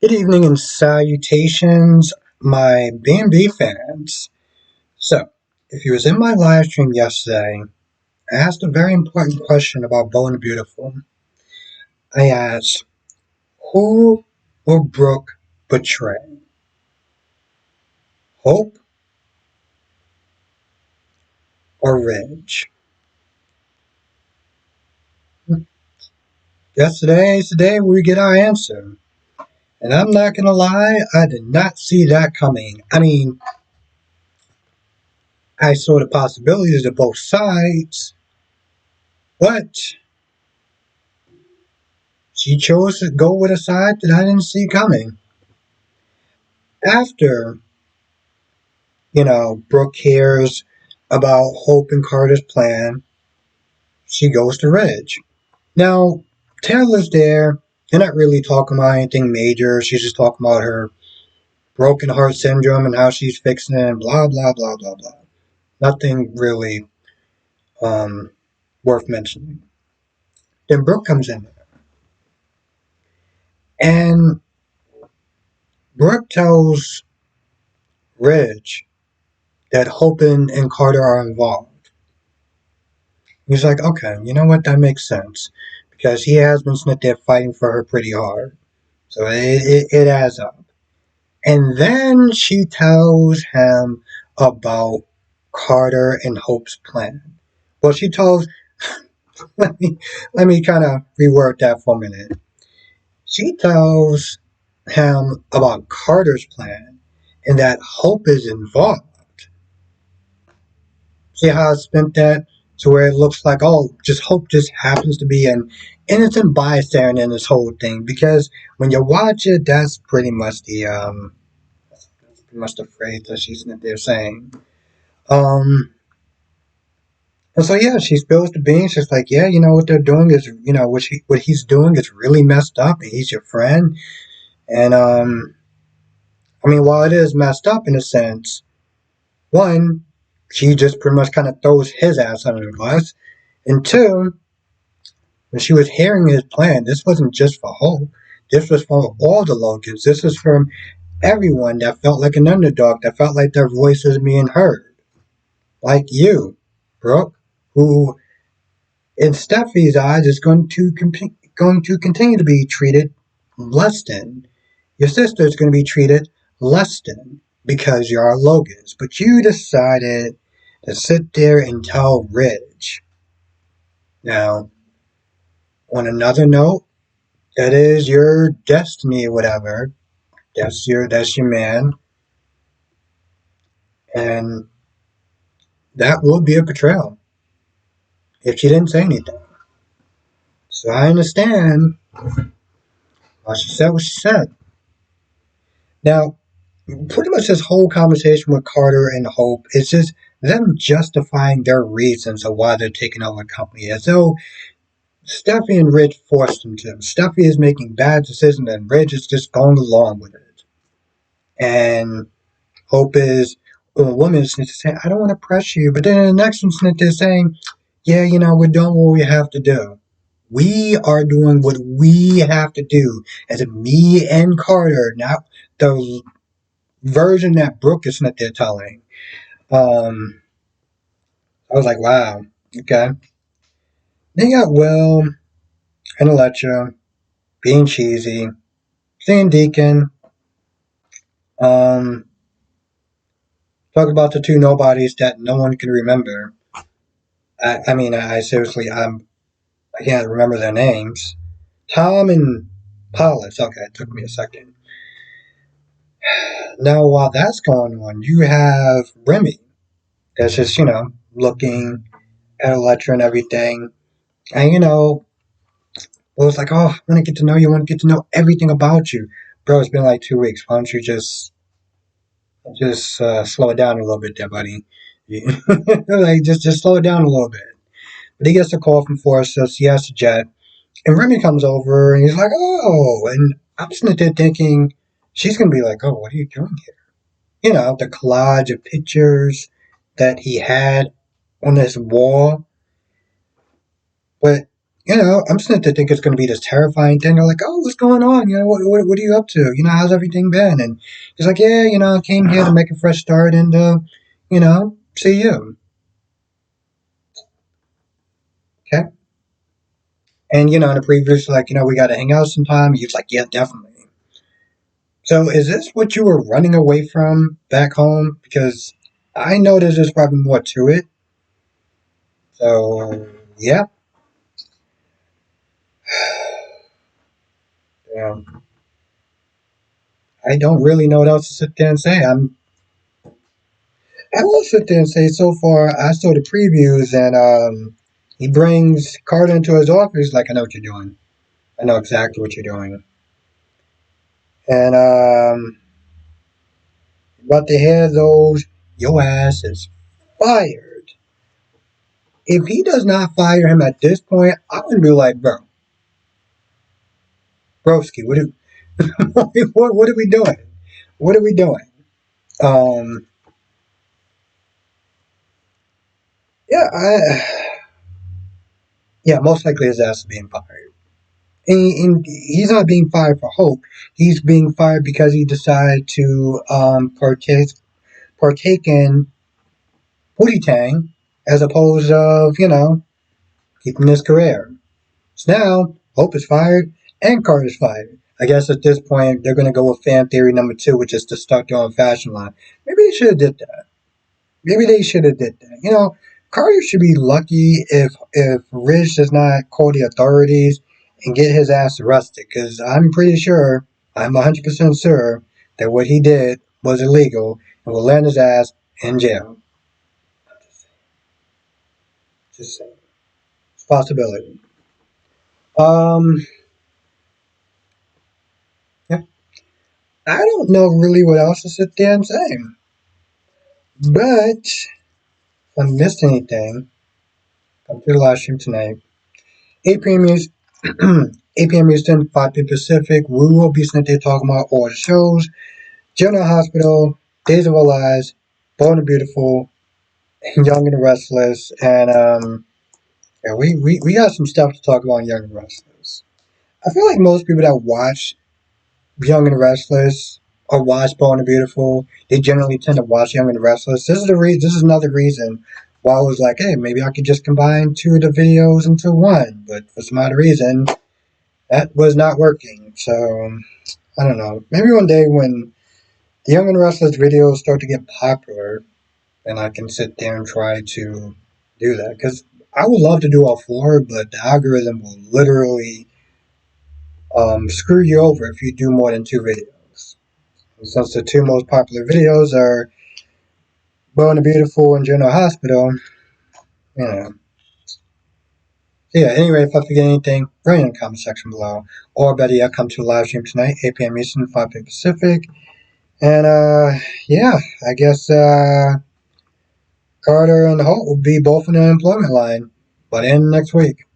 Good evening and salutations, my B&B fans. So, if you was in my live stream yesterday, I asked a very important question about Bold and Beautiful. I asked, who will Brooke betray? Hope or Ridge? Yesterday is the day we get our answer. And I'm not gonna lie, I did not see that coming. I mean, I saw the possibilities of both sides, but she chose to go with a side that I didn't see coming. After, Brooke hears about Hope and Carter's plan, she goes to Ridge. Now, Taylor's there. They're not really talking about anything major. She's just talking about her broken heart syndrome and how she's fixing it and blah, blah, blah, blah, blah. Nothing really um, worth mentioning. Then Brooke comes in and Brooke tells Ridge that Hope and Carter are involved. He's like, okay, you know what? That makes sense. Because he has been sitting there fighting for her pretty hard. So it adds up. And then she tells him about Carter and Hope's plan. Well, she tells, let me, let me kind of reword that for a minute. She tells him about Carter's plan and that Hope is involved. See how I spent that to where it looks like, oh, just Hope just happens to be an innocent bystander in this whole thing. Because when you watch it, that's pretty much the phrase that she's they're saying. Um, and so yeah, she spills the beans. She's like, yeah, you know what they're doing is, what he's doing is really messed up, and he's your friend. And I mean, while it is messed up in a sense, one, she just pretty much kind of throws his ass under the bus, and two, when she was hearing his plan, this wasn't just for Hope. This was for all the Logans. This was from everyone that felt like an underdog, that felt like their voice was being heard. Like you, Brooke, who in Steffi's eyes is going to continue to be treated less than. Your sister is going to be treated less than because you are Logans. But you decided to sit there and tell Ridge. Now, on another note, that is your destiny or whatever. That's your man. And that would be a betrayal if she didn't say anything. So I understand why she said what she said. Now, pretty much this whole conversation with Carter and Hope is just them justifying their reasons of why they're taking over the company, as though Steffi and Ridge forced them to. Steffi is making bad decisions and Ridge is just going along with it. And Hope is, well, a woman is saying, I don't want to pressure you. But then in the next instance, they're saying, yeah, we're doing what we have to do. We are doing what we have to do as me and Carter, not the version that Brooke is not there telling. I was like, wow, okay. They got Will and Electra being cheesy, seeing Deacon, um, talk about the two nobodies that no one can remember. I mean, I seriously, I can't remember their names. Tom and Paulus. Okay, it took me a second. Now, while that's going on, you have Remy. That's just, looking at Electra and everything. And, well, it's like, oh, I want to get to know you. I want to get to know everything about you. Bro, it's been like 2 weeks. Why don't you just slow it down a little bit there, buddy? Like, just slow it down a little bit. But he gets a call from Forrest, so he has to jet. And Remy comes over and he's like, oh. And I'm sitting there thinking, she's going to be like, oh, what are you doing here? The collage of pictures that he had on this wall. But, I'm starting to think it's going to be this terrifying thing. They're like, oh, what's going on? What are you up to? How's everything been? And he's like, yeah, I came here to make a fresh start and, see you. Okay. And, in the previous, like, we got to hang out sometime. He's like, yeah, definitely. So is this what you were running away from back home? Because I know there's probably more to it. So, yeah. Yeah. I don't really know what else to sit there and say. I will sit there and say so far I saw the previews and he brings Carter into his office like I know what you're doing. I know exactly what you're doing. And about to hear those, your ass is fired. If he does not fire him at this point, I'm gonna be like, broski, what are we doing? What are we doing? Um, yeah, yeah, most likely his ass is being fired. And he's not being fired for hope. He's being fired because he decided to partake in Pootie Tang as opposed of keeping his career. So now Hope is fired and Carter's fired. I guess at this point they're going to go with fan theory number two, which is to start their own fashion line. Maybe they should have did that. Maybe they should have did that. Carter should be lucky if Ridge does not call the authorities and get his ass arrested, because I'm pretty sure, I'm 100% sure that what he did was illegal and will land his ass in jail. Just saying, it's a possibility. Um, yeah, I don't know really what else to sit there and say, but if I missed anything, come to the live stream tonight. 8 p.m. 8 p.m. Eastern, 5 p.m. Pacific. We will be sitting there talking about all the shows. General Hospital, Days of Our Lives, Born and Beautiful, Young and the Restless, and yeah, we got some stuff to talk about on Young and the Restless. I feel like most people that watch Young and the Restless or watch Born and Beautiful, they generally tend to watch Young and the Restless. This is another reason why I was like, hey, maybe I could just combine two of the videos into one. But for some odd reason, that was not working. So I don't know. Maybe one day when the Young and the Restless videos start to get popular, then I can sit there and try to do that. Because I would love to do all four, but the algorithm will literally screw you over if you do more than two videos. And since the two most popular videos are Bow and the Beautiful and General Hospital, you know. So yeah, anyway, if I forget anything, write in the comment section below. Or better yet, come to the live stream tonight, 8 p.m. Eastern, 5 p.m. Pacific. And yeah, I guess Carter and Holt will be both on the unemployment line by the end of next week.